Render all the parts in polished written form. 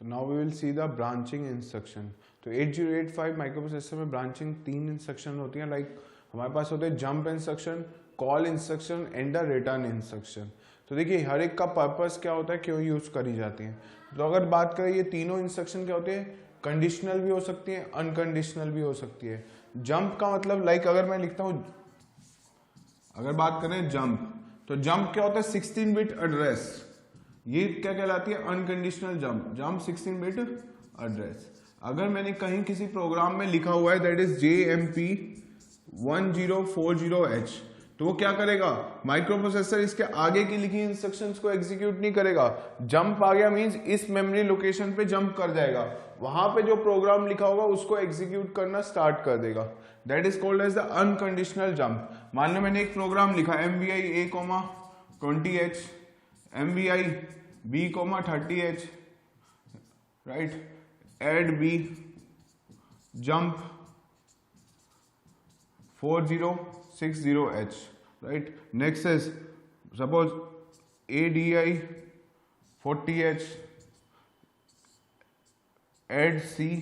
तो now we will see the branching instruction. तो 8085 microprocessor में ब्रांचिंग 3 इंस्ट्रक्शन होती हैं। लाइक हमारे पास होते हैं jump instruction, call instruction and the return instruction. तो देखिए हर एक का पर्पस क्या होता है, क्यों यूज करी जाती हैं। तो अगर बात करें ये तीनों इंस्ट्रक्शन क्या होते हैं, कंडीशनल भी हो सकती है, अनकंडीशनल भी हो सकती है। जंप का मतलब लाइक अगर मैं लिखता हूं, अगर बात करें जंप, तो जंप क्या होता है 16 बिट एड्रेस, ये क्या कहलाती है unconditional jump. Jump 16 bit address. अगर मैंने कहीं किसी प्रोग्राम में लिखा हुआ है दैट इज JMP 1040H, तो वो क्या करेगा, माइक्रो प्रोसेसर इसके आगे की लिखी इंस्ट्रक्शंस को एग्जीक्यूट नहीं करेगा। जंप आ गया मींस इस मेमोरी लोकेशन पे जंप कर जाएगा, वहां पे जो प्रोग्राम लिखा होगा उसको एग्जीक्यूट करना स्टार्ट कर देगा। That is called as the unconditional jump. मान लो मैंने एक प्रोग्राम लिखा MVI A,20H, MVI B,30H, right, add B, jump 4060H, right? Next is suppose ADI 40H, add C,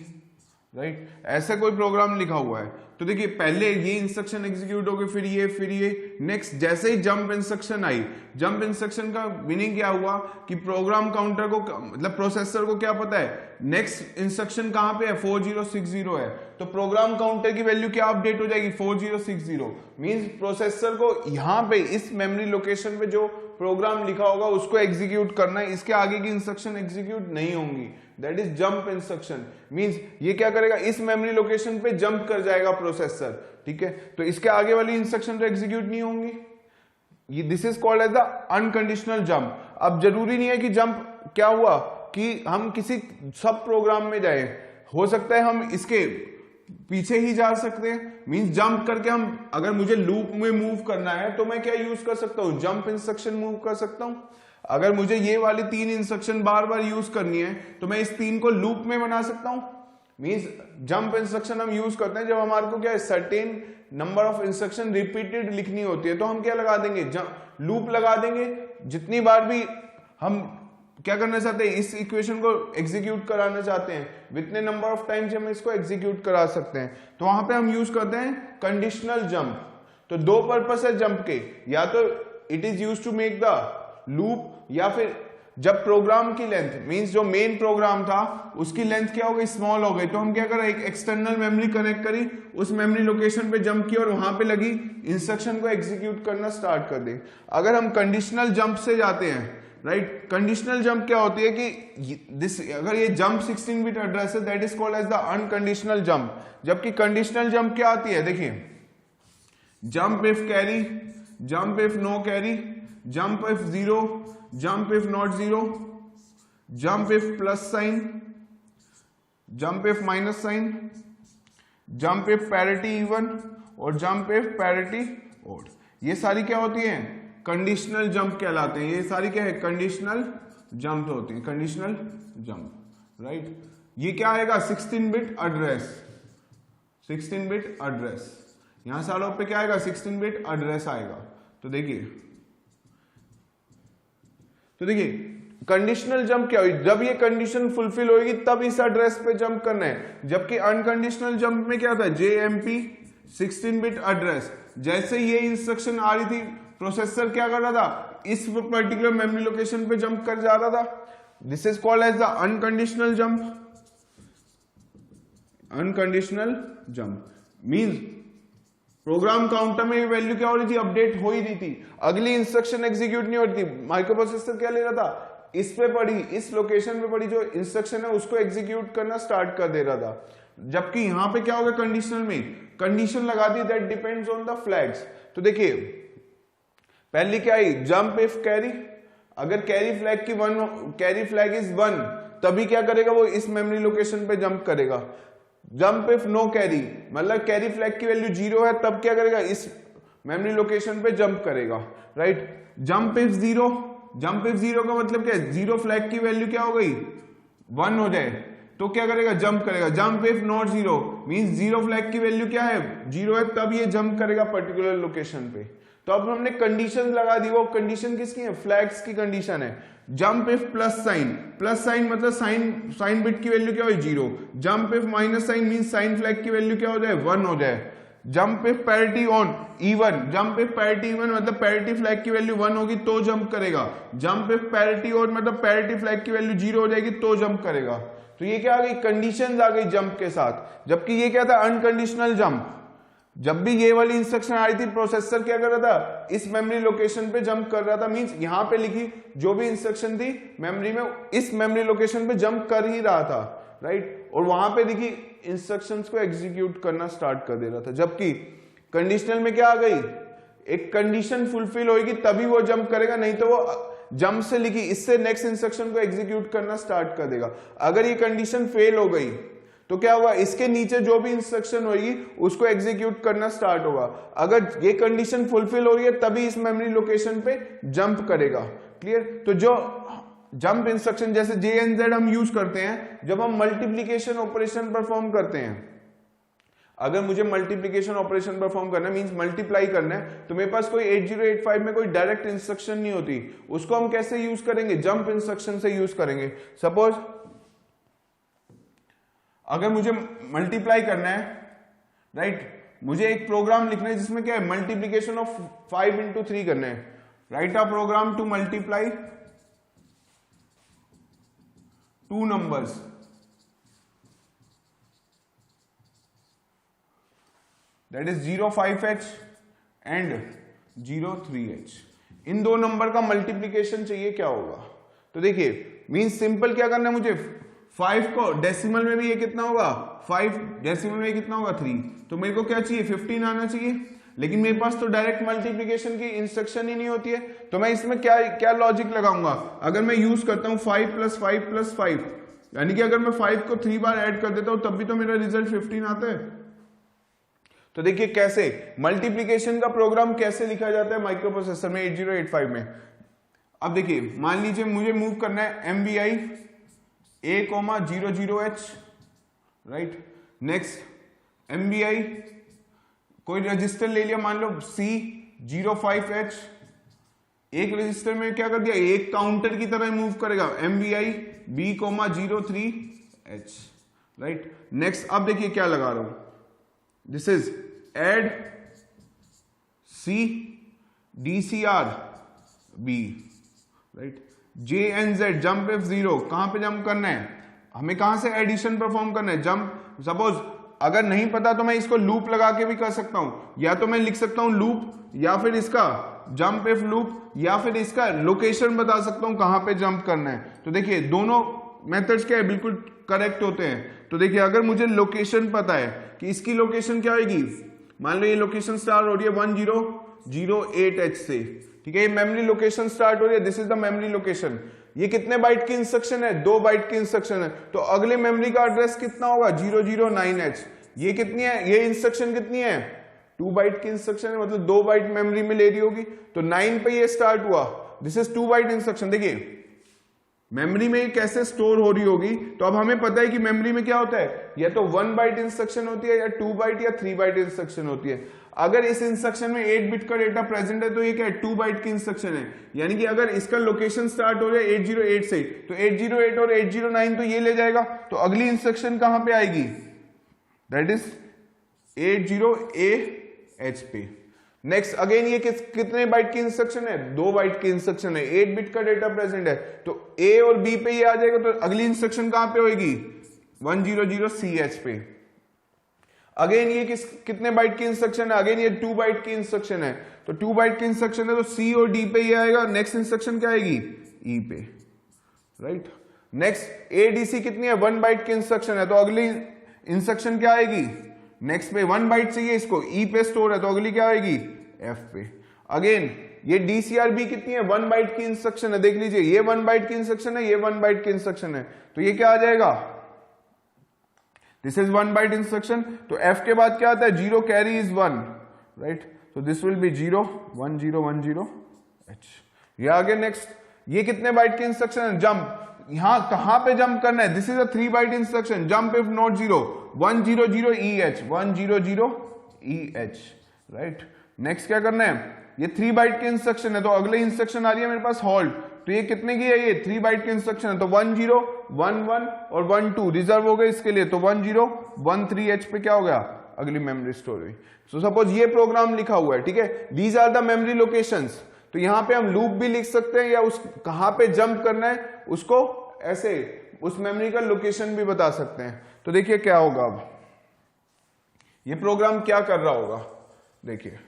right? ऐसा कोई प्रोग्राम लिखा हुआ है, तो देखिए पहले ये इंस्ट्रक्शन एग्जीक्यूट हो गई, फिर ये नेक्स्ट। जैसे ही जंप इंस्ट्रक्शन आई, जंप इंस्ट्रक्शन का मीनिंग क्या हुआ कि प्रोग्राम काउंटर को, मतलब प्रोसेसर को क्या पता है नेक्स्ट इंस्ट्रक्शन कहां पे है, 4060 है, तो प्रोग्राम काउंटर की वैल्यू क्या अपडेट हो जाएगी 4060। मींस प्रोसेसर को यहां पे इस मेमोरी लोकेशन पे जो प्रोग्राम लिखा होगा उसको एग्जीक्यूट करना है, इसके आगे की इंस्ट्रक्शन एग्जीक्यूट नहीं होंगी। That is jump instruction. Means ये क्या करेगा, इस मेमोरी लोकेशन पे जंप कर जाएगा प्रोसेसर, ठीक है, तो इसके आगे वाली इंस्ट्रक्शन तो एग्जीक्यूट नहीं होंगी। ये this is called as the unconditional jump. अब जरूरी नहीं है कि जंप क्या हुआ कि हम किसी सब प्रोग्राम में जाए, हो सकता है हम इसके पीछे ही जा सकते हैं। मींस जंप करके हम, अगर मुझे लूप में मूव करना है तो मैं क्या यूज कर सकता हूं, जंप इंस्ट्रक्शन मूव कर सकता हूं। अगर मुझे ये वाली 3 इंस्ट्रक्शन बार बार यूज करनी है तो मैं इस 3 को लूप में बना सकता हूं। मींस जंप इंस्ट्रक्शन हम यूज करते हैं जब हमारे को क्या है certain number of instruction repeated लिखनी होती है, तो हम क्या लगा देंगे, लूप लगा देंगे। जितनी बार भी हम क्या करना चाहते हैं, इस इक्वेशन को एग्जीक्यूट कराना चाहते हैं, वितने नंबर ऑफ टाइम्स हम इसको एग्जीक्यूट करा सकते हैं, तो वहां पे हम यूज करते हैं कंडीशनल जंप। तो दो पर्पस है जंप के, या तो it is use to make the loop, या फिर जब प्रोग्राम की लेंथ, मींस जो मेन प्रोग्राम था उसकी लेंथ क्या हो गई, स्मॉल हो गई, तो हम क्या करें, एक एक्सटर्नल मेमोरी कनेक्ट करी, उस मेमोरी लोकेशन पे जंप किया और वहां पे लगी इंस्ट्रक्शन को एग्जीक्यूट करना स्टार्ट कर दे। अगर हम कंडीशनल जंप से जाते हैं, राइट, कंडीशनल जंप क्या होती है कि दिस, अगर ये जंप 16 बिट एड्रेस है, that is called as the unconditional jump. जबकि कंडीशनल जंप क्या आती है, देखिए jump if carry, jump if no carry, jump if 0, jump if not 0, jump if plus sign, jump if minus sign, jump if parity even और jump if parity odd. ये सारी क्या होती हैं, कंडीशनल जंप कहलाते हैं। ये सारी क्या है, कंडीशनल जंप होती है, कंडीशनल जंप, राइट। ये क्या आएगा, 16 बिट एड्रेस, 16 बिट एड्रेस, यहां सालों पे क्या आएगा, 16 बिट एड्रेस आएगा। तो देखिए कंडीशनल जंप क्या हुई, जब ये कंडीशन फुलफिल होगी तब इस एड्रेस पे जंप करना है। जबकि अनकंडीशनल जंप में क्या होता है, JMP 16 बिट एड्रेस, जैसे ये इंस्ट्रक्शन आ रही थी प्रोसेसर क्या कर रहा था, इस पर्टिकुलर मेमोरी लोकेशन पे जंप कर जा रहा था। This is called as the unconditional jump. Unconditional jump means program counter में वैल्यू क्या हो रही थी, अपडेट हो ही रही थी, अगली इंस्ट्रक्शन एग्जीक्यूट नहीं हो रही थी। माइक्रोप्रोसेसर क्या ले रहा था, इस पे पड़ी, इस लोकेशन पे पड़ी जो इंस्ट्रक्शन है उसको एग्जीक्यूट करना स्टार्ट कर दे रहा था। जबकि यहां पे क्या होगा, कंडीशनल में कंडीशन लगा दी that depends on the flags. तो देखिए पहली क्या आई, जंप इफ कैरी, अगर कैरी फ्लैग की 1, कैरी फ्लैग इज 1, तभी क्या करेगा, वो इस मेमोरी लोकेशन पे जंप करेगा। जंप इफ नो कैरी, मतलब कैरी फ्लैग की वैल्यू 0 है, तब क्या करेगा, इस मेमोरी लोकेशन पे जंप करेगा, right. Jump if 0, jump if 0 का मतलब क्या है, 0 फ्लैग की वैल्यू क्या हो गई, 1 हो जाए, तो क्या करेगा, जंप करेगा। Jump if not 0 means 0 flag की वैल्यू क्या है, 0 है, तब ये जंप करेगा पर्टिकुलर लोकेशन पे। तो अब हमने कंडीशन लगा दी, वो कंडीशन किसकी है, फ्लैग्स की कंडीशन है। जंप इफ प्लस साइन मतलब साइन बिट की वैल्यू क्या हो 0, jump if minus sign mean sign flag की वैल्यू क्या हो जाए 1 हो जाए, jump if parity on even, jump if parity even मतलब पैरिटी फ्लैग की वैल्यू 1 होगी तो जंप करेगा, जंप इफ पैरिटी ऑन मतलब पैरिटी फ्लैग की वैल्यू 0 हो जाएगी तो जंप करेगा। तो ये क्या आ गई, कंडीशंस आ गई जंप के साथ। जबकि ये क्या था, अनकंडीशनल जंप। जब भी ये वाली इंस्ट्रक्शन आ रही थी प्रोसेसर क्या कर रहा था, इस मेमोरी लोकेशन पे जंप कर रहा था, मींस यहां पे लिखी जो भी इंस्ट्रक्शन थी मेमोरी में इस मेमोरी लोकेशन पे जंप कर ही रहा था, राइट। और वहां पे लिखी इंस्ट्रक्शंस को एग्जीक्यूट करना स्टार्ट कर दे रहा था। जबकि कंडीशनल में क्या आ गई, एक कंडीशन फुलफिल होगी तभी वो जंप करेगा, नहीं तो वो जंप से लिखी इससे नेक्स्ट इंस्ट्रक्शन को एग्जीक्यूट करना स्टार्ट कर देगा। अगर ये कंडीशन फेल हो गई तो क्या होगा, इसके नीचे जो भी इंस्ट्रक्शन होगी उसको एग्जीक्यूट करना स्टार्ट होगा। अगर ये कंडीशन फुलफिल हो रही है तभी इस मेमोरी लोकेशन पे जंप करेगा। क्लियर। तो जो जंप इंस्ट्रक्शन जैसे JNZ हम यूज करते हैं जब हम मल्टीप्लीकेशन ऑपरेशन परफॉर्म करते हैं। अगर मुझे मल्टीप्लीकेशन ऑपरेशन परफॉर्म करना है मींस मल्टीप्लाई करना है, तो मेरे पास कोई 8085 में कोई डायरेक्ट इंस्ट्रक्शन नहीं होती, उसको हम कैसे यूज करेंगे, जंप इंस्ट्रक्शन से यूज करेंगे। सपोज अगर मुझे मल्टीप्लाई करना है, राइट, मुझे एक प्रोग्राम लिखना है जिसमें क्या है, मल्टीप्लीकेशन ऑफ 5 into 3 करना है। Write a program to multiply 2 numbers, that is 05H and 03H। इन दो नंबर का मल्टीप्लीकेशन चाहिए, क्या होगा। तो देखिए मींस सिंपल क्या करना है मुझे, 5 को डेसिमल में भी ये कितना होगा 5, डेसिमल में कितना होगा 3, तो मेरे को क्या चाहिए 15 आना चाहिए। लेकिन मेरे पास तो डायरेक्ट मल्टीप्लिकेशन की इंस्ट्रक्शन ही नहीं होती है, तो मैं इसमें क्या लॉजिक लगाऊंगा। अगर मैं यूज करता हूं 5 + 5 + 5, यानी कि अगर मैं 5 को 3 बार ऐड कर देता हूं तब भी तो मेरा रिजल्ट 15 आता है। तो देखिए कैसे मल्टीप्लिकेशन का प्रोग्राम कैसे लिखा जाता है माइक्रो प्रोसेसर में 8085 में। अब देखिए मान लीजिए मुझे मूव करना है MVI A,00H, right. Next MVI कोई रजिस्टर ले लिया, मान लो C05H, एक रजिस्टर में क्या कर दिया, एक काउंटर की तरह मूव करेगा MVI B,03H, राइट। नेक्स्ट अब देखिए क्या लगा रहा हूं, this is add C DCR B, right. JNZ jump if 0, कहां पे जंप करना है हमें, कहां से एडिशन परफॉर्म करना है, जंप। सपोज अगर नहीं पता तो मैं इसको लूप लगा के भी कर सकता हूं, या तो मैं लिख सकता हूं लूप, या फिर इसका जंप इफ लूप, या फिर इसका लोकेशन बता सकता हूं कहां पे जंप करना है। तो देखिए दोनों मेथड्स क्या है, बिल्कुल करेक्ट होते हैं। तो देखिए अगर मुझे लोकेशन पता है कि इसकी लोकेशन क्या होगी, मान लो ये लोकेशन स्टार्ट हो रही है 1008H से, ठीक है, ये मेमोरी लोकेशन स्टार्ट हो रही है, this is the memory location. ये कितने बाइट की इंस्ट्रक्शन है, 2 बाइट की इंस्ट्रक्शन है, तो अगले मेमोरी का एड्रेस कितना होगा 009H। ये कितनी है, ये इंस्ट्रक्शन कितनी है 2 बाइट की इंस्ट्रक्शन है, मतलब 2 बाइट मेमोरी में ले रही होगी, तो 9 पे ये स्टार्ट हुआ, दिस इज 2 बाइट इंस्ट्रक्शन। देखिए मेमोरी में कैसे स्टोर हो रही होगी, तो अब हमें पता है कि मेमोरी में क्या होता है, या तो 1 बाइट इंस्ट्रक्शन होती है, या 2 बाइट या 3 बाइट इंस्ट्रक्शन होती है। अगर इस इंस्ट्रक्शन में 8 बिट का डेटा प्रेजेंट है तो ये क्या है 2 बाइट की इंस्ट्रक्शन है, यानी कि अगर इसका लोकेशन स्टार्ट हो रहा है 808 से, तो 808 और 809 तो ये ले जाएगा, तो अगली इंस्ट्रक्शन कहां पे आएगी, दैट इज 80AH पे। नेक्स्ट अगेन ये कितने बाइट की इंस्ट्रक्शन है, 2 बाइट की इंस्ट्रक्शन है, 8 बिट का डेटा प्रेजेंट है, तो A और B पे ये आ जाएगा, तो अगली इंस्ट्रक्शन कहां पे होगी 100CH पे। अगेन ये कितने बाइट की इंस्ट्रक्शन है, अगेन ये 2 बाइट की इंस्ट्रक्शन है, तो 2 बाइट की इंस्ट्रक्शन है, तो C और D पे ये आएगा, नेक्स्ट इंस्ट्रक्शन क्या आएगी E पे, राइट। नेक्स्ट ADC कितनी है 1 बाइट की इंस्ट्रक्शन है, तो अगली इंस्ट्रक्शन क्या आएगी, नेक्स्ट पे 1 बाइट चाहिए इसको, E पे स्टोर है, तो अगली क्या आएगी F पे। अगेन ये DCRB कितनी है 1 बाइट की इंस्ट्रक्शन है, देख लीजिए ये 1 बाइट की इंस्ट्रक्शन है, ये 1 बाइट की इंस्ट्रक्शन है, तो ये क्या आ जाएगा, दिस इज 1 बाइट इंस्ट्रक्शन। तो F के बाद क्या आता है 0 कैरी इज 1, राइट, तो दिस विल बी 0 1010H। ये आगे नेक्स्ट ये कितने बाइट की इंस्ट्रक्शन है, जंप, यहां कहां पे जंप करना है, this is a 3 byte instruction, jump if not 0 100EH 100EH, right. Next क्या करना है, ये 3 बाइट की इंस्ट्रक्शन है, तो अगले इंस्ट्रक्शन आ रही है मेरे पास हॉल्ट, तो ये कितने की है, ये 3 बाइट की इंस्ट्रक्शन है, तो 10 11 और 12 रिजर्व हो गए इसके लिए, तो 1013H पे क्या हो गया, अगली मेमोरी स्टोर हुई। सो सपोज ये प्रोग्राम लिखा हुआ है, ठीक है, these are the memory locations, तो यहां पे हम लूप भी लिख सकते हैं या उस कहां पे जंप करना है उसको ऐसे उस मेमोरी का लोकेशन भी बता सकते हैं। तो देखिए क्या होगा, अब ये प्रोग्राम क्या कर रहा होगा, देखिए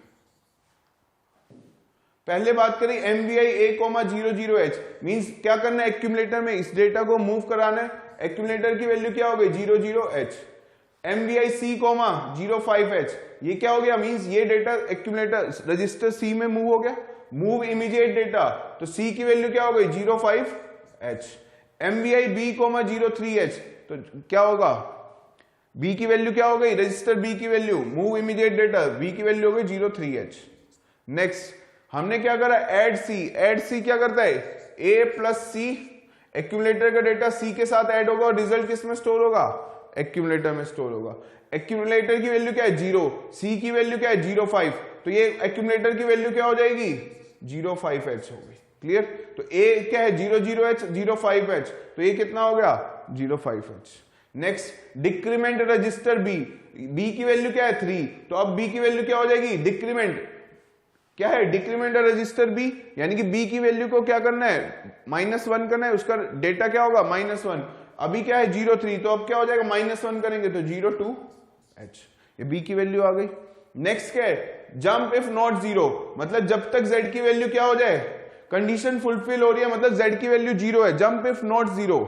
पहले बात करें MVI A,00H मींस क्या करना है, एक्यूमुलेटर में इस डेटा को मूव कराना है, एक्यूमुलेटर की वैल्यू क्या हो गई 00H, MVI C,05H ये क्या हो गया, मींस ये डेटा एक्यूमुलेटर रजिस्टर C में मूव हो गया, मूव इमीडिएट डेटा, तो C की वैल्यू क्या हो गई 05H, MVI B,03H तो क्या होगा, B की वैल्यू क्या हो गई, रजिस्टर B की value, move immediate data, B की वैल्यू हो गई 03H। नेक्स्ट हमने क्या करा, एड सी क्या करता है, A प्लस C, एक्यूमुलेटर का डेटा C के साथ ऐड होगा और रिजल्ट किस में स्टोर होगा, एक्यूमुलेटर में स्टोर होगा। एक्यूमुलेटर की वैल्यू क्या है 0, C की वैल्यू क्या है 05, तो ये एक्यूमुलेटर की वैल्यू क्या हो जाएगी 05H होगी, क्लियर। तो A क्या है 00H 05H, तो ये कितना हो गया 05H। Next decrement register B की वैल्यू क्या है 3, तो अब B की वैल्यू क्या हो जाएगी, डिक्रीमेंट क्या है, डिक्रीमेंट रजिस्टर B, यानी कि B की वैल्यू को क्या करना है -1 करना है, उसका डेटा क्या होगा -1, अभी क्या है 03, तो अब क्या हो जाएगा -1 करेंगे तो 02H, ये B की वैल्यू आ गई। नेक्स्ट क्या है, जंप इफ नॉट 0, मतलब जब तक Z की वैल्यू क्या हो जाए, कंडीशन फुलफिल हो रही है, मतलब Z की वैल्यू 0 है, jump if not 0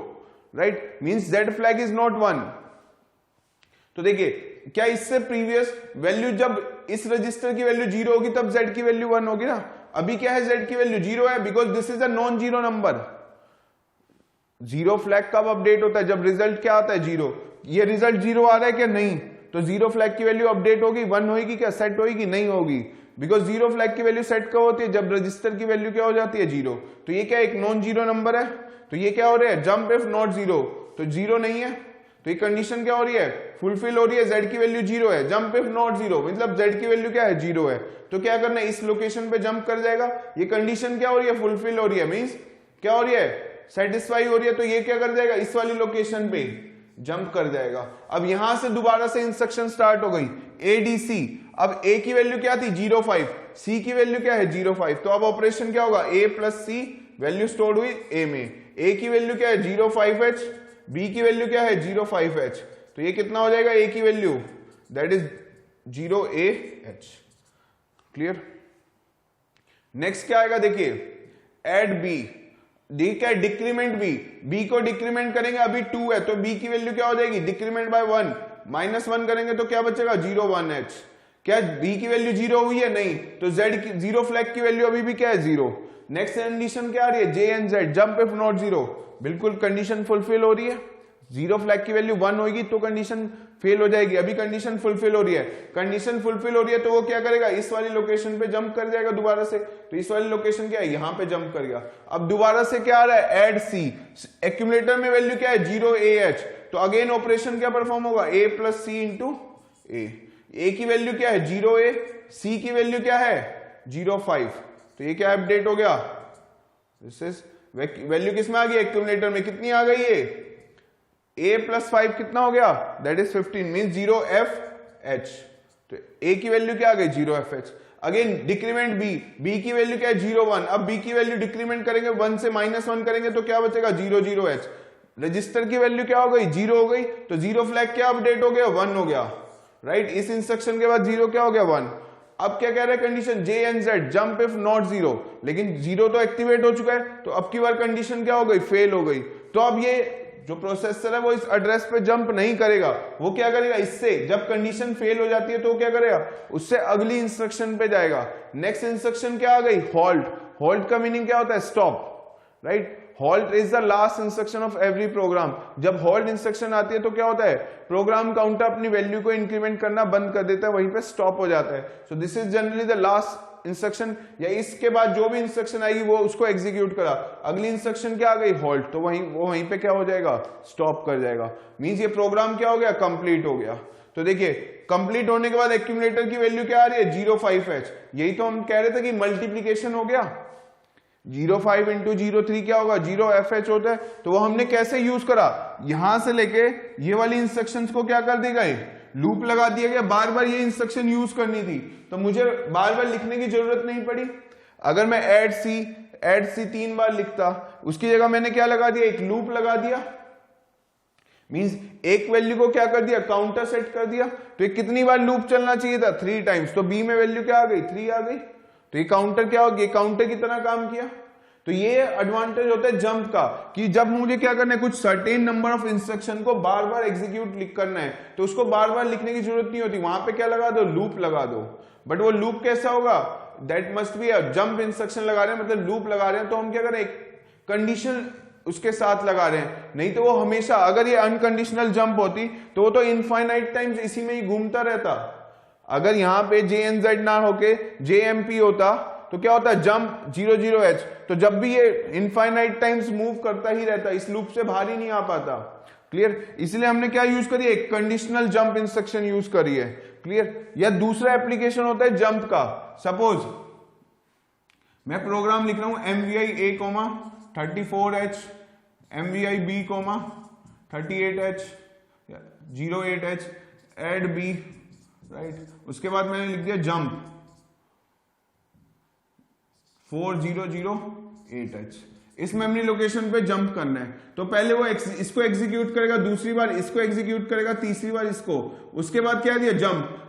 right, means Z flag is not 1। तो देखिए क्या इससे प्रीवियस वैल्यू जब इस रजिस्टर की वैल्यू 0 होगी तब Z की वैल्यू 1 होगी ना, अभी क्या है Z की वैल्यू 0 है, because this is a non zero number. Zero flag कब अपडेट होता है, जब रिजल्ट क्या आता है 0, ये रिजल्ट 0 आ रहा है क्या, नहीं, तो जीरो फ्लैग की वैल्यू अपडेट होगी, 1 होगी क्या, सेट होगी, नहीं होगी, बिकॉज जीरो फ्लैग की वैल्यू सेट कब होती है, जब रजिस्टर की वैल्यू क्या हो जाती है 0। तो ये क्या एक नॉन जीरो नंबर है, तो ये क्या हो रहा है, जंप इफ नॉट 0, तो 0 नहीं है, तो ये कंडीशन क्या हो रही है, फुलफिल हो रही है, Z की वैल्यू 0 है, जंप इफ नॉट 0 मतलब Z की वैल्यू क्या है 0 है, तो क्या करना है, इस लोकेशन पे जंप कर जाएगा, ये कंडीशन क्या हो रही है, फुलफिल हो रही है, मींस क्या हो रही है, सेटिस्फाई हो रही है, तो ये क्या कर जाएगा, इस वाली लोकेशन पे जंप कर जाएगा। अब यहां से दोबारा से इंस्ट्रक्शन स्टार्ट हो गई ADC, अब A की वैल्यू क्या थी 05, C की वैल्यू क्या है 05, तो अब ऑपरेशन क्या होगा, A plus C value stored हुई A में, A की वैल्यू क्या है 05H, B की वैल्यू क्या है 05H, तो ये कितना हो जाएगा A की value, that is 0AH, clear. Next क्या आएगा, देखिए एड B, डी क्या है डिक्रीमेंट B को डिक्रीमेंट करेंगे, अभी 2 है, तो B की वैल्यू क्या हो जाएगी, डिक्रीमेंट बाय 1, -1 करेंगे तो क्या बचेगा 01H, क्या B की वैल्यू 0 हुई है, नहीं, तो Z की 0 फ्लैग की वैल्यू अभी भी क्या है 0। नेक्स्ट कंडीशन क्या आ रही है, JNZ जंप इफ नॉट 0, बिल्कुल कंडीशन फुलफिल हो रही है, 0 फ्लैग की वैल्यू 1 होगी तो कंडीशन फेल हो जाएगी, अभी कंडीशन फुलफिल हो रही है, कंडीशन फुलफिल हो रही है तो वो क्या करेगा, इस वाली लोकेशन पे जंप कर जाएगा दोबारा से, तो इस वाली लोकेशन क्या है, यहां पे जंप कर गया। अब दोबारा से क्या आ रहा है, एड C, एक्यूमुलेटर में वैल्यू क्या है 0AH, तो अगेन ऑपरेशन क्या परफॉर्म होगा, A plus C into A की वैल्यू क्या है 0A, C की वैल्यू क्या है 05, तो ये क्या अपडेट हो गया, दिस इज वैल्यू किसमें आ गई, एक्यूमुलेटर में कितनी आ गई है, A प्लस 5 कितना हो गया, दैट इज 15, मीन 0FH, तो A की वैल्यू क्या आ गई 0FH। अगेन डिक्रीमेंट B की वैल्यू क्या है 01, अब B की वैल्यू डिक्रीमेंट करेंगे 1 से -1 करेंगे तो क्या बचेगा 00H, रजिस्टर की वैल्यू क्या हो गई 0 हो गई, तो 0 फ्लैग क्या अपडेट हो गया 1 हो गया, राइट, इस इंस्ट्रक्शन के बाद 0 क्या हो गया 1। अब क्या कह रहा है condition, JNZ jump if not 0, लेकिन 0 तो एक्टिवेट हो चुका है, तो अब की बार कंडीशन क्या हो गई, फेल हो गई, तो अब ये जो प्रोसेसर है वो इस एड्रेस पे जंप नहीं करेगा, वो क्या करेगा, इससे जब कंडीशन फेल हो जाती है तो क्या करेगा, उससे अगली इंस्ट्रक्शन पे जाएगा। नेक्स्ट इंस्ट्रक्शन क्या आ गई, हॉल्ट का मीनिंग क्या होता है, stop, right, halt is the last instruction of every programme, जब हॉल्ट इंस्ट्रक्शन आती है तो क्या होता है, प्रोग्राम काउंटर अपनी वैल्यू को इंक्रीमेंट करना बंद कर देता है, वहीं पे स्टॉप हो जाता है। So this is generally the last instruction, या इसके बाद जो भी इंस्ट्रक्शन आएगी वो उसको एग्जीक्यूट करा, अगली इंस्ट्रक्शन क्या आ गई हॉल्ट, तो वहीं पे क्या हो जाएगा, स्टॉप कर जाएगा, मींस ये प्रोग्राम क्या हो गया, कंप्लीट हो गया। तो देखिए कंप्लीट होने के बाद एक्यूमुलेटर की वैल्यू क्या आ रही है 05H। यही तो हम कह रहे थे कि मल्टीप्लीकेशन हो गया, 05 इंटू 03 क्या होगा 0FH होता है। तो वो हमने कैसे यूज करा, यहां से लेके ये वाली इंस्ट्रक्शंस को क्या कर दिया गया, लूप लगा दिया गया, बार बार ये इंस्ट्रक्शन यूज करनी थी तो मुझे बार बार लिखने की जरूरत नहीं पड़ी। अगर मैं ऐड सी 3 बार लिखता, उसकी जगह मैंने क्या लगा दिया, एक लूप लगा दिया, मींस एक वैल्यू को क्या कर दिया, काउंटर सेट कर दिया। तो ये कितनी बार लूप चलना चाहिए था, 3 टाइम्स। तो बी में वैल्यू क्या आ गई, 3 आ गई। तो ये काउंटर क्या हो गया, काउंटर की तरह काम किया। तो ये एडवांटेज होता है जंप का, कि जब मुझे क्या करना है, कुछ सर्टेन नंबर ऑफ इंस्ट्रक्शन को बार बार एग्जीक्यूट करना है तो उसको बार बार लिखने की जरूरत नहीं होती, वहां पे क्या लगा दो, लूप लगा दो। बट वो लूप कैसा होगा, that must be a jump instruction लगा रहे हैं, मतलब लूप लगा रहे हैं तो हम क्या करें, एक कंडीशन उसके साथ लगा रहे हैं। नहीं तो वो हमेशा, अगर ये अनकंडीशनल जंप होती तो वो तो इनफाइनाइट टाइम्स इसी में ही घूमता रहता। अगर यहां पे JNZ ना होके JMP होता तो क्या होता है, जंप 00H, तो जब भी ये इनफाइनाइट टाइम्स मूव करता ही रहता, इस लूप से बाहर ही नहीं आ पाता। क्लियर, इसलिए हमने क्या यूज करी है, कंडीशनल जंप इंस्ट्रक्शन यूज करी है। क्लियर। या दूसरा एप्लीकेशन होता है जंप का, सपोज मैं प्रोग्राम लिख रहा हूं MVI A, 34H, MVI B, 38H, 08H, add B, right. उसके बाद मैंने लिख दिया जंप 4008H। इस मेमोरी लोकेशन पे जंप करना है तो पहले वो इसको एग्जीक्यूट करेगा, दूसरी बार इसको एग्जीक्यूट करेगा, तीसरी बार इसको, उसके बाद क्या दिया,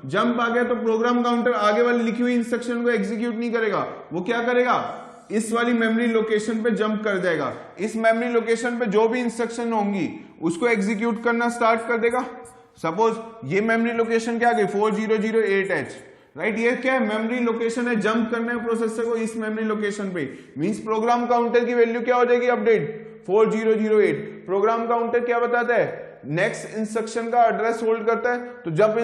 जंप आ गया तो प्रोग्राम काउंटर आगे वाली लिखी हुई इंस्ट्रक्शन को एग्जीक्यूट नहीं करेगा, वो क्या करेगा, इस वाली मेमोरी लोकेशन पे जंप कर जाएगा। इस मेमोरी लोकेशन पे जो भी इंस्ट्रक्शन होंगी उसको एग्जीक्यूट करना स्टार्ट कर देगा। सपोज ये मेमोरी लोकेशन क्या आ गई, 4008H, राइट। ये क्या है, मेमोरी लोकेशन है, जंप करना है प्रोसेसर को इस मेमोरी लोकेशन पे, मींस प्रोग्राम काउंटर की वैल्यू क्या हो जाएगी, अपडेट 4008। प्रोग्राम काउंटर क्या बताता है, नेक्स्ट इंस्ट्रक्शन का एड्रेस होल्ड करता है, तो जब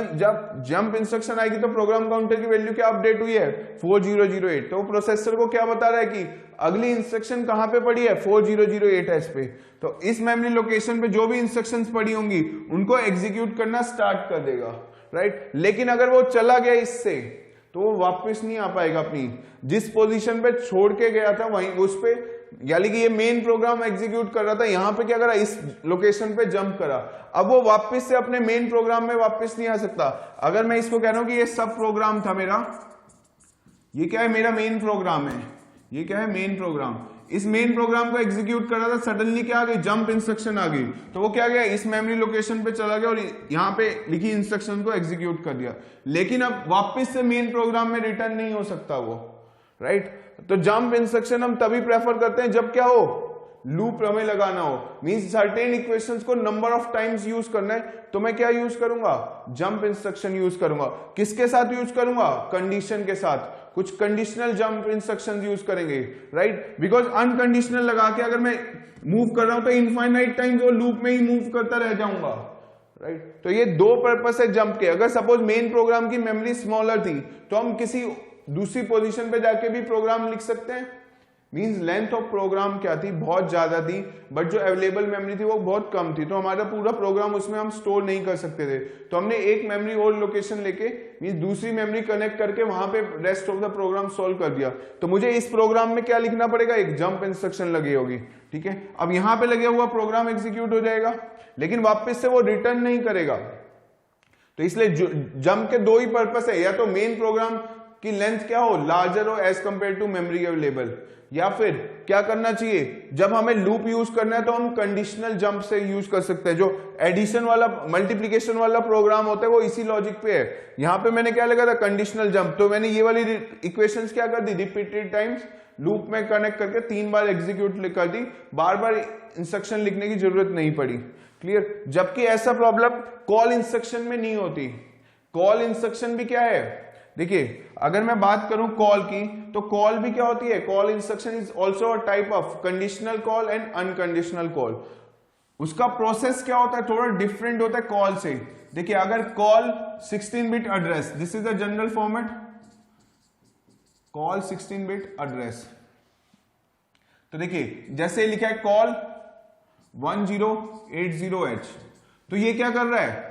जंप इंस्ट्रक्शन आएगी तो प्रोग्राम काउंटर की वैल्यू क्या अपडेट हुई है, 4008। तो प्रोसेसर को क्या बता रहा है कि अगली इंस्ट्रक्शन कहां पे पड़ी है, 4008H पे। तो इस मेमोरी लोकेशन पे जो भी इंस्ट्रक्शंस पड़ी होंगी उनको एग्जीक्यूट करना स्टार्ट कर देगा, राइट। लेकिन अगर वो चला गया इससे तो वो वापस नहीं आ पाएगा, अपनी जिस पोजीशन पे छोड़ के गया था वहीं उस पे, यानी कि ये मेन प्रोग्राम एग्जीक्यूट कर रहा था, यहां पे क्या करा, इस लोकेशन पे जंप करा। अब वो वापस से अपने मेन प्रोग्राम में वापस नहीं आ सकता। अगर मैं इसको कह रहा हूं कि ये सब प्रोग्राम था मेरा, ये क्या है, मेरा मेन प्रोग्राम है, ये क्या है, मेन प्रोग्राम, इस मेन प्रोग्राम को एग्जीक्यूट कर रहा था, सडनली क्या आ गई, जंप इंस्ट्रक्शन आ गई, तो वो क्या गया, इस मेमोरी लोकेशन पे चला गया और यहां पे लिखी इंस्ट्रक्शन को एग्जीक्यूट कर दिया। लेकिन अब वापस से मेन प्रोग्राम में रिटर्न नहीं हो सकता वो, राइट। तो जंप इंस्ट्रक्शन हम तभी प्रेफर करते हैं जब क्या हो, लूप हमें लगाना हो, मींस सर्टेन इक्वेशंस को नंबर ऑफ टाइम्स यूज करना है, तो मैं क्या यूज करूंगा, जंप इंस्ट्रक्शन यूज करूंगा। किसके साथ यूज करूंगा, कंडीशन के साथ, कुछ कंडीशनल जंप इंस्ट्रक्शंस यूज करेंगे, राइट। बिकॉज अनकंडीशनल लगा के अगर मैं मूव कर रहा हूं तो इनफाइनाइट टाइम जो लूप में ही मूव करता रह जाऊंगा, राइट। तो ये दो पर्पस है जंप के। अगर सपोज मेन प्रोग्राम की मेमोरी स्मॉलर थी तो हम किसी दूसरी पोजीशन पे जाके भी प्रोग्राम लिख सकते हैं, मींस लेंथ ऑफ प्रोग्राम क्या थी, बहुत ज्यादा थी, बट जो अवेलेबल मेमोरी थी वो बहुत कम थी, तो हमारा पूरा प्रोग्राम उसमें हम स्टोर नहीं कर सकते थे। तो हमने एक मेमोरी और लोकेशन लेके मींस दूसरी मेमोरी कनेक्ट करके वहां पे rest of the program solve कर दिया। तो मुझे इस प्रोग्राम में क्या लिखना पड़ेगा, एक जंप इंस्ट्रक्शन लगी होगी, ठीक है। अब यहां पे लगे हुआ प्रोग्राम एग्जीक्यूट हो जाएगा, लेकिन वापस से वो रिटर्न नहीं करेगा। तो इसलिए जंप के दो ही पर्पस है, या तो मेन प्रोग्राम की लेंथ क्या हो, लार्जर हो as compare to memory available, या फिर क्या करना चाहिए, जब हमें लूप यूज करना है तो हम कंडीशनल जंप से यूज कर सकते हैं। जो एडिशन वाला मल्टीप्लिकेशन वाला प्रोग्राम होता है वो इसी लॉजिक पे है। यहां पे मैंने क्या लगा था, कंडीशनल जंप, तो मैंने ये वाली इक्वेशंस क्या कर दी, रिपीटेड टाइम्स लूप में कनेक्ट करके 3 बार एग्जीक्यूट कर दी, बार बार इंस्ट्रक्शन लिखने की जरूरत नहीं पड़ी, क्लियर। जबकि ऐसा प्रॉब्लम कॉल इंस्ट्रक्शन में नहीं होती। कॉल इंस्ट्रक्शन भी क्या है, देखिए अगर मैं बात करूं कॉल की, तो कॉल भी क्या होती है, call instruction is also a type of conditional call and unconditional call. उसका प्रोसेस क्या होता है, थोड़ा डिफरेंट होता है कॉल से। देखिए अगर call 16 bit address, this is the general format, call 16 bit address, तो देखिए जैसे लिखा है कॉल 1080H, तो ये क्या कर रहा है,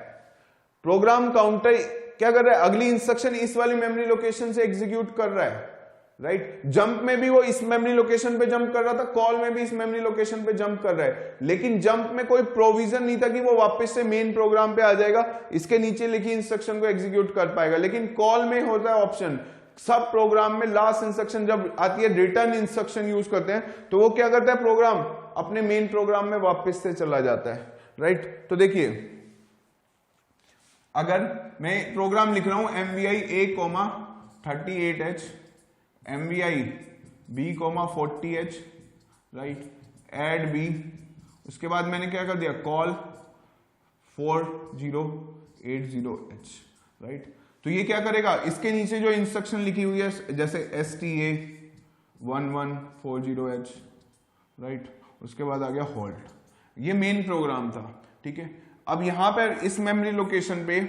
प्रोग्राम काउंटर क्या कर रहा है, अगली इंस्ट्रक्शन इस वाली मेमोरी लोकेशन से एग्जीक्यूट कर रहा है, राइट। जंप में भी वो इस मेमोरी लोकेशन पे जंप कर रहा था, कॉल में भी इस मेमोरी लोकेशन पे जंप कर रहा है, लेकिन जंप में कोई प्रोविजन नहीं था कि वो वापस से मेन प्रोग्राम पे आ जाएगा, इसके नीचे लिखी इंस्ट्रक्शन को एग्जीक्यूट कर पाएगा। लेकिन कॉल में होता है ऑप्शन, सब प्रोग्राम में लास्ट इंस्ट्रक्शन जब आती है, रिटर्न इंस्ट्रक्शन यूज करते हैं, तो वो क्या करता है, प्रोग्राम अपने मेन प्रोग्राम में वापस से चला जाता है, राइट। तो देखिए अगर मैं प्रोग्राम लिख रहा हूं MVI A,38H, MVI B,40H, right, add B, उसके बाद मैंने क्या कर दिया, कॉल 4080H, राइट। तो ये क्या करेगा, इसके नीचे जो इंस्ट्रक्शन लिखी हुई है जैसे STA 1140H, राइट, उसके बाद आ गया होल्ड, ये मेन प्रोग्राम था, ठीक है। अब यहां पर इस मेमोरी लोकेशन पे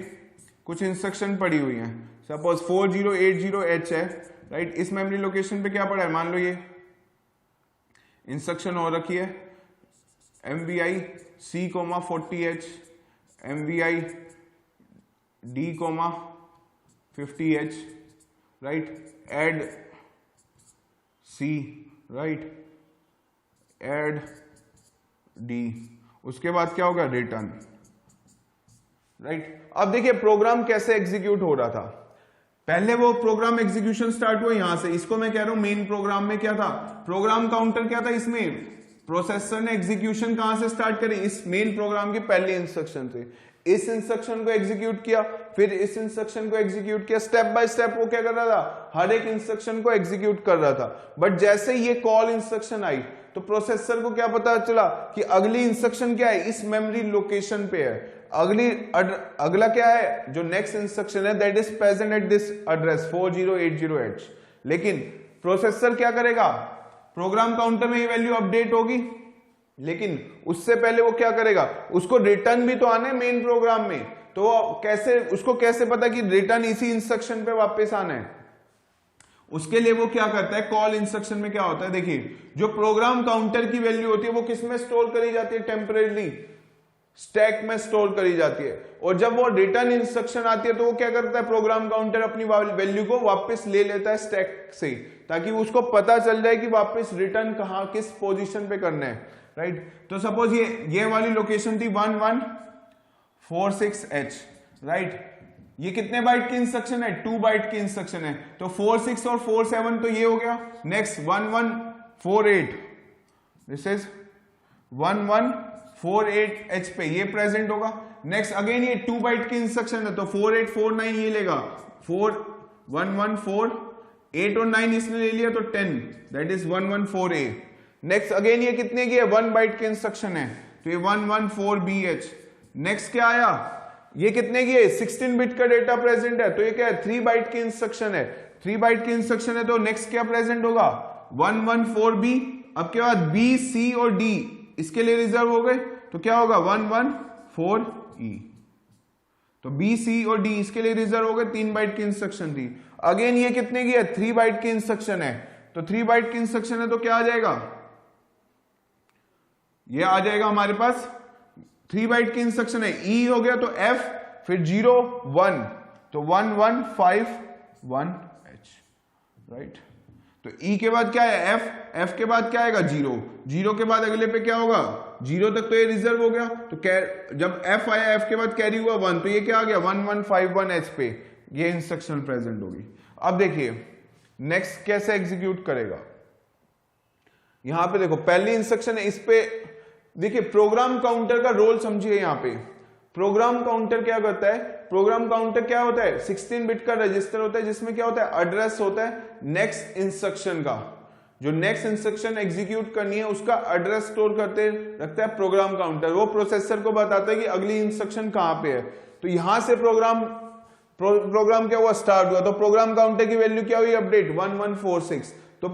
कुछ इंस्ट्रक्शन पड़ी हुई हैं, सपोज 4080H है, राइट। इस मेमोरी लोकेशन पे क्या पड़ा है, मान लो ये इंस्ट्रक्शन हो रखी है MVI C,40H, MVI D,50H, right, add C, right, add D, उसके बाद क्या होगा, रिटर्न, राइट। अब देखिए प्रोग्राम कैसे एग्जीक्यूट हो रहा था, पहले वो प्रोग्राम एग्जीक्यूशन स्टार्ट हुआ यहां से, इसको मैं कह रहा हूं मेन प्रोग्राम में क्या था, प्रोग्राम काउंटर क्या था, इसमें प्रोसेसर ने एग्जीक्यूशन कहां से स्टार्ट करी, इस मेन प्रोग्राम की पहले इंस्ट्रक्शन से, इस इंस्ट्रक्शन को एग्जीक्यूट किया, फिर इस इंस्ट्रक्शन को एग्जीक्यूट किया, स्टेप बाय स्टेप वो क्या कर रहा था, हर एक इंस्ट्रक्शन को एग्जीक्यूट कर रहा था। बट जैसे ये कॉल इंस्ट्रक्शन आई तो प्रोसेसर को क्या पता चला कि अगली इंस्ट्रक्शन क्या है, इस मेमोरी लोकेशन पे है, अगला क्या है, जो नेक्स्ट इंस्ट्रक्शन है that is present at this address 4080H। लेकिन प्रोसेसर क्या करेगा, प्रोग्राम काउंटर में ये वैल्यू अपडेट होगी, लेकिन उससे पहले वो क्या करेगा, उसको रिटर्न भी तो आना है मेन प्रोग्राम में, तो कैसे, उसको कैसे पता कि रिटर्न इसी इंस्ट्रक्शन पे वापस आना है, उसके लिए वो क्या करता है, कॉल इंस्ट्रक्शन में क्या होता है, देखिए जो प्रोग्राम काउंटर की वैल्यू होती है वो किस में स्टोर करी जाती है, टेम्परेरी स्टैक में स्टोर करी जाती है, और जब वो रिटर्न इंस्ट्रक्शन आती है तो वो क्या करता है, प्रोग्राम काउंटर अपनी वैल्यू को वापस ले लेता है स्टैक से, ताकि उसको पता चल जाए कि वापस रिटर्न कहां किस पोजीशन पे करना है, राइट। तो सपोज ये वाली लोकेशन थी 1146H, राइट, ये कितने बाइट की इंस्ट्रक्शन है, 2 बाइट की इंस्ट्रक्शन है, तो 46 और 47 तो ये हो गया। नेक्स्ट 1148, दिस इज 1148H पे ये प्रेजेंट होगा। नेक्स्ट अगेन ये 2 बाइट की इंस्ट्रक्शन है, तो 4849 ये लेगा, 8 और 9 इसने ले लिया तो 10, that is 114A। Next again ये कितने की है, 1 बाइट की इंस्ट्रक्शन है, तो ये 114BH। नेक्स्ट क्या आया, ये कितने की है, 16 बिट का डेटा प्रेजेंट है, तो ये क्या है, 3 बाइट की इंस्ट्रक्शन है, 3 बाइट की इंस्ट्रक्शन है, तो नेक्स्ट क्या प्रेजेंट होगा, 114B। अब के बाद B, C और D इसके लिए रिजर्व हो गए, तो क्या होगा 114E। तो B, C और D इसके लिए रिजर्व हो गए, 3 बाइट की इंस्ट्रक्शन थी। अगेन ये कितने की है, 3 बाइट की इंस्ट्रक्शन है, तो 3 बाइट की इंस्ट्रक्शन है, तो क्या आ जाएगा, ये आ जाएगा हमारे पास 3 बाइट की इंस्ट्रक्शन है, E हो गया तो F, फिर 0 1, तो 1151H, राइट। तो E के बाद क्या है, F के बाद क्या आएगा, 0 के बाद अगले पे क्या होगा, 0 तक तो ये रिजर्व हो गया, तो जब F आया, F के बाद कैरी हुआ 1, तो ये क्या आ गया 1151H पे ये इंस्ट्रक्शन प्रेजेंट होगी। अब देखिए नेक्स्ट कैसे एग्जीक्यूट करेगा, यहां पे देखो पहली इंस्ट्रक्शन है, इस पे देखिए प्रोग्राम काउंटर का रोल समझिए। यहां पे प्रोग्राम काउंटर क्या करता है, प्रोग्राम काउंटर क्या होता है, 16 बिट का रजिस्टर होता है, जिसमें क्या होता है, एड्रेस होता है नेक्स्ट इंस्ट्रक्शन का, जो नेक्स्ट इंस्ट्रक्शन एग्जीक्यूट करनी है उसका एड्रेस स्टोर करते रखता है प्रोग्राम काउंटर। वो प्रोसेसर को बताता है कि अगली इंस्ट्रक्शन कहां पे है। तो यहां से प्रोग्राम क्या हुआ, स्टार्ट हुआ, तो प्रोग्राम काउंटर की वैल्यू क्या हुई, अपडेट 1146। तो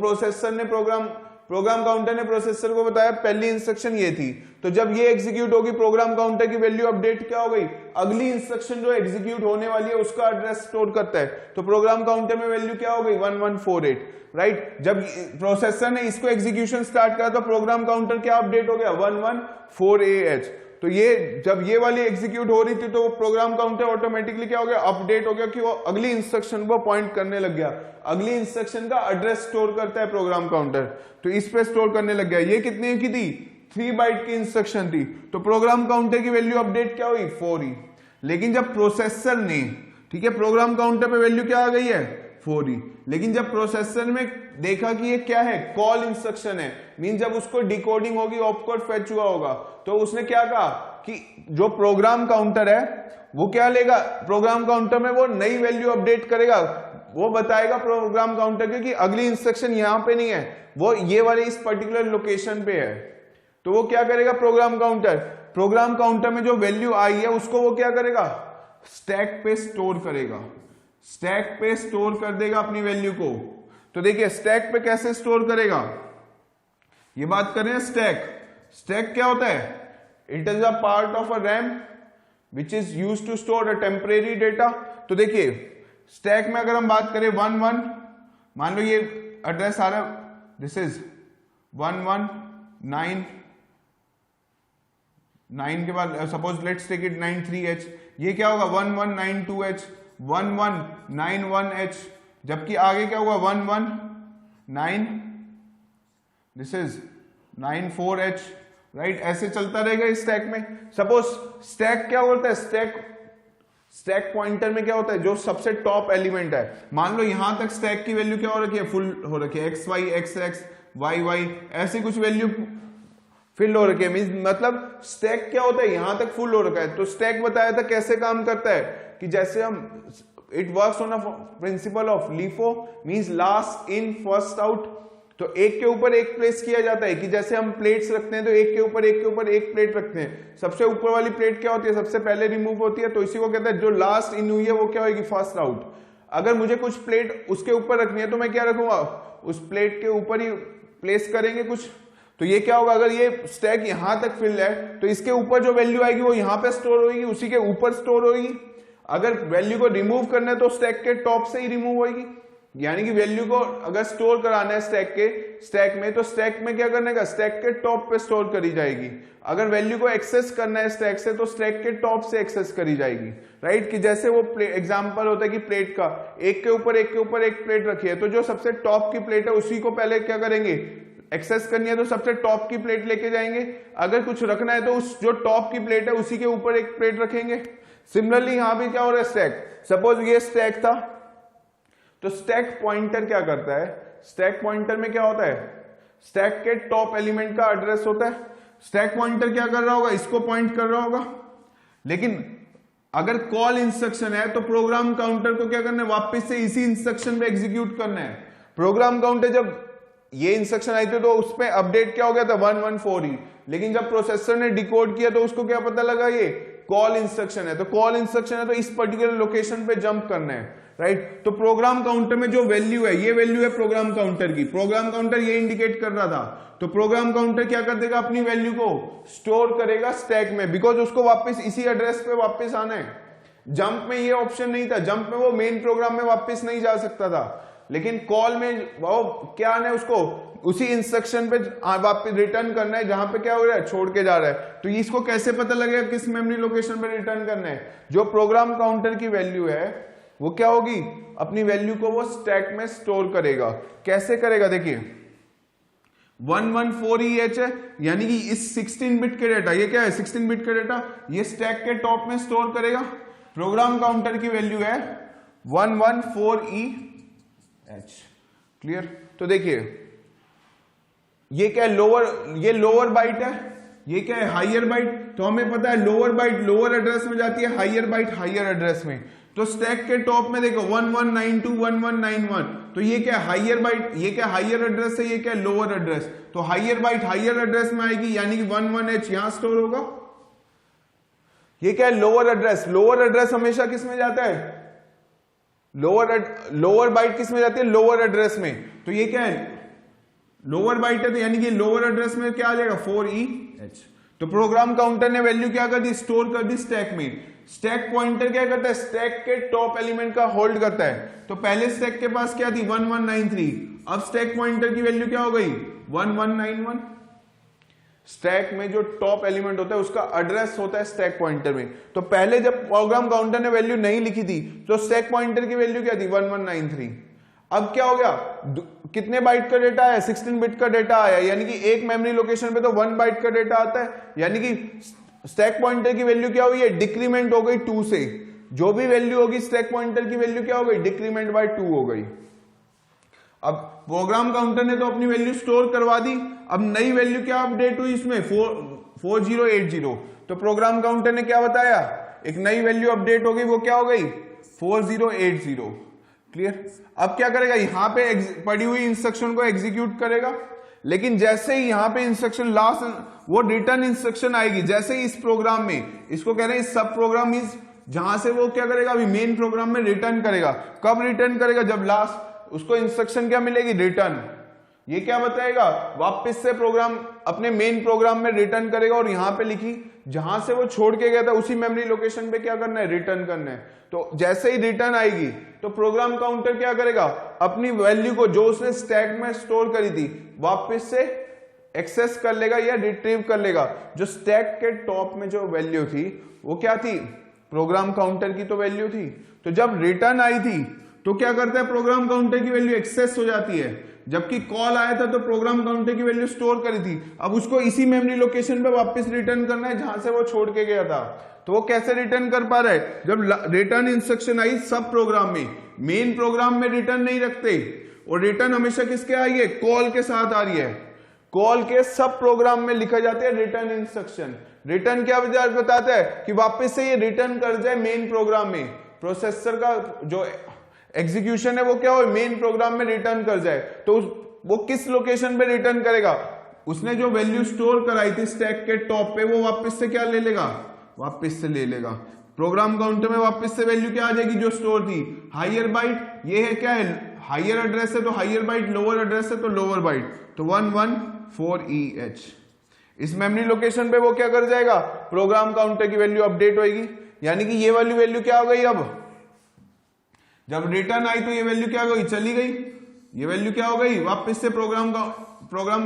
प्रोग्राम काउंटर ने प्रोसेसर को बताया पहली इंस्ट्रक्शन ये थी, तो जब ये एग्जीक्यूट होगी प्रोग्राम काउंटर की वैल्यू अपडेट क्या हो गई, अगली इंस्ट्रक्शन जो एग्जीक्यूट होने वाली है उसका एड्रेस स्टोर करता है, तो प्रोग्राम काउंटर में वैल्यू क्या हो गई 1148, राइट। जब प्रोसेसर ने इसको एग्जीक्यूशन स्टार्ट करा तो प्रोग्राम काउंटर क्या अपडेट हो गया 114AH। तो तो ये जब ये वाली एग्जीक्यूट हो रही थी तो वो प्रोग्राम काउंटर ऑटोमेटिकली क्या हो गया, अपडेट हो गया कि वो अगली इंस्ट्रक्शन को पॉइंट करने लग गया। अगली इंस्ट्रक्शन का एड्रेस स्टोर करता है प्रोग्राम काउंटर, तो इस पे स्टोर करने लग गया। ये कितने की थी, 3 बाइट की इंस्ट्रक्शन थी, तो प्रोग्राम काउंटर की वैल्यू अपडेट क्या हुई, 4 ही। लेकिन जब प्रोसेसर ने, ठीक है, प्रोग्राम काउंटर पे वैल्यू क्या आ गई है, 4 ही, लेकिन जब प्रोसेसर में देखा कि ये क्या है, कॉल इंस्ट्रक्शन है, मीन जब उसको डिकोडिंग होगी, ऑपकोड फेच हुआ होगा, तो उसने क्या कहा कि जो प्रोग्राम काउंटर है वो क्या लेगा, प्रोग्राम काउंटर में वो नई वैल्यू अपडेट करेगा, वो बताएगा प्रोग्राम काउंटर के कि अगली इंस्ट्रक्शन यहां पे नहीं है, वो ये वाले इस पर्टिकुलर लोकेशन पे है। तो वो क्या करेगा प्रोग्राम काउंटर में जो वैल्यू आई है उसको वो क्या करेगा, स्टैक पे स्टोर करेगा, स्टैक पे स्टोर कर देगा अपनी वैल्यू को। तो देखिए स्टैक पे कैसे स्टोर करेगा, ये बात कर रहे हैं स्टैक क्या होता है, it is a part of a RAM which is used to store a temporary data. तो देखिए स्टैक में अगर हम बात करें 11, मान लो ये एड्रेस आ रहा है, दिस इज 119 के बाद suppose let's take it 93H, ये क्या होगा 1192H, 1191H, जबकि आगे क्या होगा 119, दिस इज 94H, राइट, ऐसे चलता रहेगा इस स्टैक में। सपोज स्टैक क्या होता है, स्टैक पॉइंटर में क्या होता है, जो सबसे टॉप एलिमेंट है, मान लो यहां तक स्टैक की वैल्यू क्या हो रखी है, फुल हो रखी है, XY, XX, YY, ऐसी कुछ वैल्यू फिल हो रखी है, मतलब स्टैक क्या होता है, यहां तक फुल हो रखा है। तो स्टैक बताया था कैसे काम करता है, कि जैसे हम, it works on a principle of LIFO, means last in first out. तो एक के ऊपर एक प्लेस किया जाता है, कि जैसे हम प्लेट्स रखते हैं तो एक के ऊपर एक प्लेट रखते हैं, सबसे ऊपर वाली प्लेट क्या होती है, सबसे पहले रिमूव होती है, तो इसी को कहते हैं जो लास्ट इन हुई है वो क्या होगी, फर्स्ट आउट। अगर मुझे कुछ प्लेट उसके ऊपर रखनी है तो मैं क्या रखूंगा, उस प्लेट के ऊपर ही प्लेस करेंगे कुछ। तो ये क्या होगा, अगर ये स्टैक यहां तक फिल है तो इसके ऊपर जो वैल्यू आएगी वो यहां पे स्टोर होगी, उसी के ऊपर स्टोर होगी। अगर वैल्यू को रिमूव करना है तो स्टैक के टॉप से ही रिमूव होगी, यानी कि वैल्यू को अगर स्टोर कराना है स्टैक में तो स्टैक में क्या करने का, स्टैक के टॉप पे स्टोर करी जाएगी। अगर वैल्यू को एक्सेस करना है स्टैक से तो स्टैक के टॉप से एक्सेस करी जाएगी, राइट। कि जैसे वो एग्जांपल होता है कि प्लेट का एक के ऊपर एक प्लेट रखी है, तो जो सबसे टॉप की प्लेट है उसी को पहले क्या करेंगे, एक्सेस करनी है तो सबसे टॉप की प्लेट लेके जाएंगे। अगर कुछ रखना है तो उस जो टॉप की प्लेट है उसी के ऊपर एक प्लेट रखेंगे। सिमिलरली यहां भी क्या हो रहा है, स्टैक, सपोज ये स्टैक था, तो स्टैक पॉइंटर क्या करता है, स्टैक पॉइंटर में क्या होता है, स्टैक के टॉप एलिमेंट का एड्रेस होता है। स्टैक पॉइंटर क्या कर रहा होगा, इसको पॉइंट कर रहा होगा। लेकिन अगर कॉल इंस्ट्रक्शन है तो प्रोग्राम काउंटर को क्या करना है, वापस से इसी इंस्ट्रक्शन पे एग्जीक्यूट करना है। प्रोग्राम काउंटर जब ये इंस्ट्रक्शन आई थी तो उस पे अपडेट क्या हो गया था, 114 ही, लेकिन जब प्रोसेसर ने डिकोड किया तो उसको क्या पता लगा, ये कॉल इंस्ट्रक्शन है, तो कॉल इंस्ट्रक्शन है तो इस पर्टिकुलर लोकेशन पे जंप करना है, राइट। तो प्रोग्राम काउंटर में जो वैल्यू है, ये वैल्यू है प्रोग्राम काउंटर की, प्रोग्राम काउंटर ये इंडिकेट कर रहा था, तो प्रोग्राम काउंटर क्या कर देगा, अपनी वैल्यू को स्टोर करेगा स्टैक में, बिकॉज उसको वापस इसी एड्रेस पे वापस आना है। जंप में ये ऑप्शन नहीं था, जंप में वो मेन प्रोग्राम में वापस नहीं जा सकता था, लेकिन कॉल में वो क्या आना है, उसको उसी इंस्ट्रक्शन पे वापस रिटर्न करना है जहां पे क्या हो रहा है, छोड़ के जा रहा है। तो इसको कैसे पता लगेगा किस मेमोरी लोकेशन पे रिटर्न करना है, जो प्रोग्राम काउंटर की वैल्यू है वो क्या होगी, अपनी वैल्यू को वो स्टैक में स्टोर करेगा। कैसे करेगा, देखिए 114EH है, यानी कि इस 16 बिट के डेटा, ये क्या है 16 बिट का डेटा, ये स्टैक के टॉप में स्टोर करेगा। प्रोग्राम काउंटर की वैल्यू है 114EH, क्लियर। तो देखिए ये क्या है, ये लोअर बाइट है, ये क्या है हायर बाइट। तो हमें पता है लोअर बाइट लोअर एड्रेस में जाती है, हायर बाइट हायर एड्रेस में। तो स्टैक के टॉप में देखो 1192 1191, तो ये क्या हायर बाइट, ये क्या हायर एड्रेस है, ये क्या लोअर एड्रेस। तो हायर बाइट हायर एड्रेस में आएगी, यानी कि 11H यहां स्टोर होगा। ये क्या है लोअर एड्रेस, लोअर एड्रेस हमेशा किस में जाता है, लोअर बाइट किस में जाती है, लोअर एड्रेस में। तो ये क्या है लोअर बाइट है, तो यानी कि लोअर एड्रेस में क्या आ जाएगा 4EH। तो प्रोग्राम काउंटर ने वैल्यू क्या कर दी, स्टोर कर दी स्टैक में। स्टैक पॉइंटर क्या करता है, स्टैक के टॉप एलिमेंट का होल्ड करता है। तो पहले स्टैक के पास क्या थी 1193, अब स्टैक पॉइंटर की वैल्यू क्या हो गई 1191। स्टैक में जो टॉप एलिमेंट होता है उसका एड्रेस होता है स्टैक पॉइंटर में। तो पहले जब प्रोग्राम काउंटर ने वैल्यू नहीं लिखी थी तो स्टैक पॉइंटर की वैल्यू क्या थी 1193। अब क्या हो गया, कितने बाइट का डेटा आया, 16 बिट का डेटा आया, यानी कि एक मेमोरी लोकेशन पे तो 1 बाइट का डेटा आता है, यानी कि स्टैक पॉइंटर की वैल्यू क्या हुई है, डिक्रीमेंट हो गई 2 से। जो भी वैल्यू होगी स्टैक पॉइंटर की वैल्यू क्या हो गई, डिक्रीमेंट बाय 2 हो गई। अब प्रोग्राम काउंटर ने तो अपनी वैल्यू स्टोर करवा दी, अब नई वैल्यू क्या अपडेट हुई इसमें 4080। तो प्रोग्राम काउंटर ने क्या बताया, एक नई वैल्यू अपडेट हो गई, वो क्या हो गई 4080। क्लियर। अब क्या करेगा, यहां पे पड़ी हुई इंस्ट्रक्शन को एग्जीक्यूट करेगा, लेकिन जैसे ही यहां पे इंस्ट्रक्शन लास्ट वो रिटर्न इंस्ट्रक्शन आएगी, जैसे ही इस प्रोग्राम में, इसको कह रहे हैं सब प्रोग्राम इज, जहां से वो क्या करेगा, अभी मेन प्रोग्राम में रिटर्न करेगा। कब रिटर्न करेगा, जब लास्ट उसको इंस्ट्रक्शन क्या मिलेगी, रिटर्न। ये क्या बताएगा, वापस से प्रोग्राम अपने मेन प्रोग्राम में रिटर्न करेगा, और यहां पे लिखी जहां से वो छोड़ के गया था उसी मेमोरी लोकेशन पे क्या करना है, रिटर्न करना है। तो जैसे ही रिटर्न आएगी तो प्रोग्राम काउंटर क्या करेगा, अपनी वैल्यू को जो उसने स्टैक में स्टोर करी थी वापस से एक्सेस कर लेगा या रिट्रीव कर लेगा। जो स्टैक के टॉप में जो वैल्यू थी वो क्या थी, प्रोग्राम काउंटर की तो वैल्यू थी। तो जब रिटर्न आई थी तो क्या करता है, प्रोग्राम काउंटर की वैल्यू एक्सेस हो जाती है, जबकि कॉल आया था तो प्रोग्राम काउंटर की वैल्यू स्टोर करी थी, अब उसको इसी मेमोरी लोकेशन पे वापस रिटर्न करना है जहां से वो छोड़ के गया था। तो वो कैसे रिटर्न कर पा रहा है, जब रिटर्न इंस्ट्रक्शन आई सब प्रोग्राम में, मेन प्रोग्राम में रिटर्न नहीं रखते, और रिटर्न हमेशा किसके आई है, कॉल के साथ आ रही है। कॉल के सब प्रोग्राम में लिखा जाता है रिटर्न इंस्ट्रक्शन। रिटर्न क्या बताता है कि वापस से ये रिटर्न कर जाए मेन प्रोग्राम में, प्रोसेसर का जो एग्जीक्यूशन है वो क्या हो, मेन प्रोग्राम में रिटर्न कर जाए। तो वो किस लोकेशन पे रिटर्न करेगा, उसने जो वैल्यू स्टोर कराई थी स्टैक के टॉप पे, वो वापस से क्या ले लेगा, वापस से ले लेगा। प्रोग्राम काउंटर में वापस से वैल्यू क्या आ जाएगी, जो स्टोर थी, हायर बाइट, ये है क्या है, हायर एड्रेस है तो हायर बाइट, लोअर एड्रेस है तो लोअर बाइट, तो 114EH। इस मेमोरी लोकेशन पे वो क्या कर जाएगा, प्रोग्राम काउंटर की वैल्यू अपडेट होगी, यानी कि ये वाली वैल्यू क्या हो गई, अब जब रिटर्न आई तो ये वैल्यू क्या हो गई, चली गई, ये वैल्यू क्या हो गई, वापस से प्रोग्राम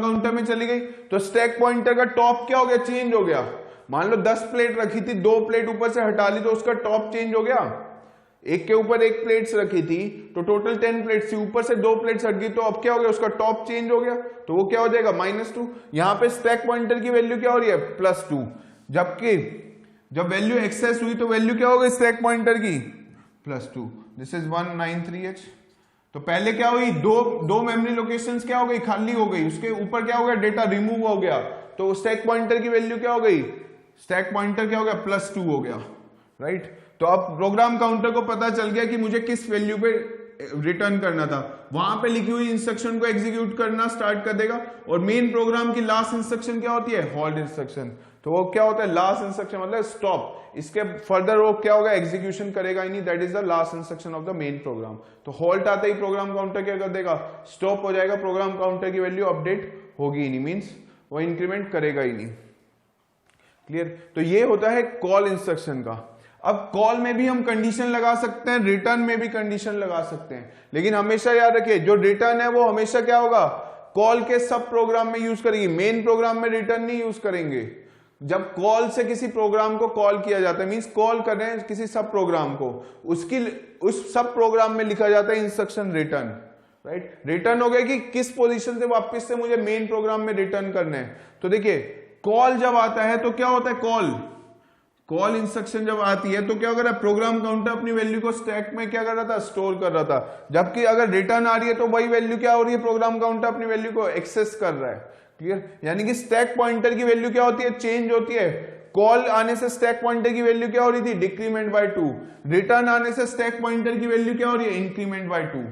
काउंटर में चली गई। तो स्टैक पॉइंटर का टॉप क्या हो गया, चेंज हो गया। मान लो 10 प्लेट रखी थी, 2 प्लेट ऊपर से हटा ली तो उसका टॉप चेंज हो गया। एक के ऊपर एक प्लेट्स रखी थी तो टोटल 10 प्लेट्स थी, ऊपर से 2 प्लेट्स हट गई तो अब क्या हो गया, उसका टॉप चेंज हो गया, तो वो क्या हो जाएगा -2। यहां पे स्टैक पॉइंटर की वैल्यू क्या हो रही है, +2, जबकि जब वैल्यू एक्सेस हुई तो वैल्यू क्या हो गई स्टैक पॉइंटर की, +2। This is 193H। तो पहले क्या हुई, दो मेमोरी लोकेशंस क्या हो गई, खाली हो गई, उसके ऊपर क्या हो गया, डेटा रिमूव हो गया, तो स्टैक पॉइंटर की वैल्यू क्या हो गई, स्टैक पॉइंटर क्या हो गया, +2 हो गया, राइट। तो अब प्रोग्राम काउंटर को पता चल गया कि मुझे किस वैल्यू पे रिटर्न करना था, वहां पे लिखी हुई इंस्ट्रक्शन को एग्जीक्यूट करना स्टार्ट कर देगा। और मेन प्रोग्राम की लास्ट इंस्ट्रक्शन क्या होती है, होल्ड इंस्ट्रक्शन। तो वो क्या होता है, लास्ट इंस्ट्रक्शन मतलब स्टॉप, इसके फर्दर वो क्या होगा, एग्जीक्यूशन करेगा ही नहीं, that is the last instruction of the main program. तो होल्ट आते ही प्रोग्राम काउंटर क्या कर देगा, स्टॉप हो जाएगा, प्रोग्राम काउंटर की वैल्यू अपडेट होगी ही नहीं, मींस वो इंक्रीमेंट करेगा ही नहीं। क्लियर। तो ये होता है कॉल इंस्ट्रक्शन का। अब कॉल में भी हम कंडीशन लगा सकते हैं, रिटर्न में भी कंडीशन लगा सकते हैं, लेकिन हमेशा याद रखिए जो रिटर्न है वो हमेशा क्या होगा, कॉल के सब प्रोग्राम में यूज करेंगे, मेन प्रोग्राम में रिटर्न नहीं यूज करेंगे। जब कॉल से किसी प्रोग्राम को कॉल किया जाता है, मींस कॉल कर रहे हैं किसी सब प्रोग्राम को, उस सब प्रोग्राम में लिखा जाता है इंस्ट्रक्शन रिटर्न, राइट। रिटर्न हो गया कि किस पोजीशन से वापस से मुझे मेन प्रोग्राम में रिटर्न करना है। तो देखिए कॉल जब आता है तो क्या होता है, कॉल इंस्ट्रक्शन जब आती है तो क्या कर रहा है, प्रोग्राम काउंटर अपनी वैल्यू को स्टैक में क्या कर रहा था, स्टोर कर रहा था। जबकि अगर रिटर्न आ रही है तो वही वैल्यू क्या हो रही है, प्रोग्राम काउंटर अपनी वैल्यू को एक्सेस कर रहा है। क्लियर। यानी कि स्टैक पॉइंटर की वैल्यू क्या होती है, चेंज होती है। कॉल आने से स्टैक पॉइंटर की वैल्यू क्या हो रही थी, डिक्रीमेंट बाय 2। रिटर्न आने से स्टैक पॉइंटर की वैल्यू क्या हो रही है, इंक्रीमेंट बाय 2।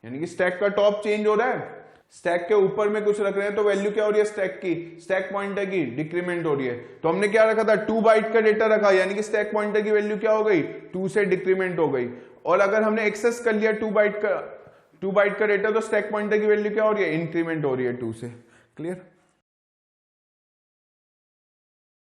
यानी कि स्टैक का टॉप चेंज हो रहा है, स्टैक के ऊपर में कुछ रख रहे हैं तो वैल्यू क्या हो रही है, स्टैक की, स्टैक पॉइंटर की डिक्रीमेंट हो रही है। तो हमने क्या रखा था, 2 बाइट का डेटा रखा, यानी कि स्टैक पॉइंटर की वैल्यू क्या हो गई, 2 से डिक्रीमेंट हो गई। और अगर हमने एक्सेस कर लिया 2 बाइट का डेटा तो स्टैक पॉइंटर की वैल्यू क्या हो रही है, इंक्रीमेंट हो रही है 2 से। क्लियर।